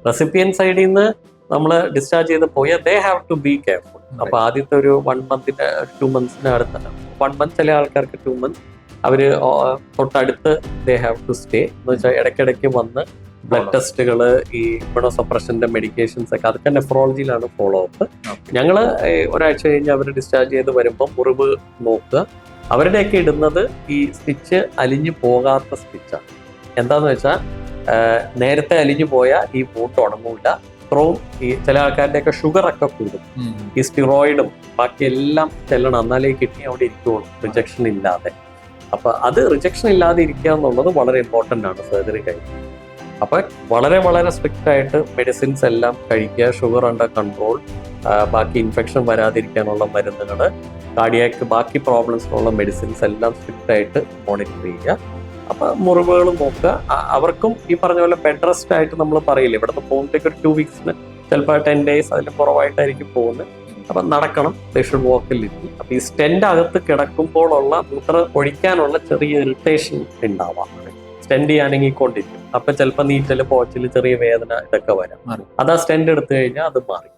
Recipient സൈഡിൽ നിന്ന് നമ്മൾ ഡിസ്ചാർജ് ചെയ്ത് പോയാൽ they have to be careful. അപ്പൊ ആദ്യത്തെ ഒരു 1 മന്തിന്റെ 2 മന്ത്സിന് അടുത്താണ് 1 മന്ത്, ചില ആൾക്കാർക്ക് 2 മന്ത് അവര് തൊട്ടടുത്ത് ദേ ഹാവ് ടു സ്റ്റേ എന്ന് വെച്ചാൽ ഇടയ്ക്കിടയ്ക്ക് വന്ന് ബ്ലഡ് ടെസ്റ്റുകൾ, ഈ ഇമ്യൂണോസപ്രഷന്റെ മെഡിക്കേഷൻസ് ഒക്കെ അതൊക്കെ നെഫ്രോളജിയിലാണ് ഫോളോ അപ്പ്. ഞങ്ങൾ ഒരാഴ്ച കഴിഞ്ഞ് അവർ ഡിസ്ചാർജ് ചെയ്ത് വരുമ്പോൾ മുറിവ് നോക്കുക. അവരുടെയൊക്കെ ഇടുന്നത് ഈ സ്റ്റിച്ച് അലിഞ്ഞു പോകാത്ത സ്റ്റിച്ചാണ്. എന്താന്ന് വെച്ചാൽ നേരത്തെ അലിഞ്ഞു പോയാൽ ഈ വൂണ്ട് ഉണങ്ങൂല. അത്രയും ഈ ചില ആൾക്കാരുടെയൊക്കെ ഷുഗർ ഒക്കെ കൂടും. ഈ സ്റ്റിറോയിഡും ബാക്കി എല്ലാം ചെല്ലണം, എന്നാലേ കിഡ്നി അവിടെ ഇരിക്കുകയുള്ളൂ റിജക്ഷൻ ഇല്ലാതെ. അപ്പൊ അത് റിജക്ഷൻ ഇല്ലാതെ ഇരിക്കുക എന്നുള്ളത് വളരെ ഇമ്പോർട്ടൻ്റ് ആണ് സർജറി കഴിഞ്ഞ്. അപ്പൊ വളരെ വളരെ സ്ട്രിക്റ്റ് ആയിട്ട് മെഡിസിൻസ് എല്ലാം കഴിക്കുക, ഷുഗർ അണ്ടർ കൺട്രോൾ, ബാക്കി ഇൻഫെക്ഷൻ വരാതിരിക്കാനുള്ള മരുന്നുകൾ, കാർഡിയാക്ക് ബാക്കി പ്രോബ്ലംസിനുള്ള മെഡിസിൻസ് എല്ലാം സ്ട്രിക്റ്റ് ആയിട്ട് മോണിറ്റർ ചെയ്യുക. അപ്പൊ മുറിവുകൾ നോക്കുക. അവർക്കും ഈ പറഞ്ഞ പോലെ ബെഡ് റെസ്റ്റ് ആയിട്ട് നമ്മൾ പറയില്ലേ, ഇവിടുന്ന് പോകുമ്പോഴത്തേക്ക് ഒരു 2 വീക്സിന് ചിലപ്പോൾ 10 days അതിൽ കുറവായിട്ടായിരിക്കും പോകുന്നത്. അപ്പൊ നടക്കണം, ദേ ഷുഡ് വാക്ക് ലിറ്റിൽ. അപ്പൊ ഈ സ്റ്റെന്റ് അകത്ത് കിടക്കുമ്പോഴുള്ള മൂത്ര ഒഴിക്കാനുള്ള ചെറിയ ഇറിറ്റേഷൻ ഉണ്ടാവാം. സ്റ്റെന്റ് ചെയ്യാനെങ്കിക്കൊണ്ടിരിക്കും. അപ്പൊ ചിലപ്പോൾ നീറ്റല്, പോച്ചില്, ചെറിയ വേദന ഇതൊക്കെ വരാം. അത് ആ സ്റ്റെന്റ് എടുത്തു കഴിഞ്ഞാൽ അത് മാറി.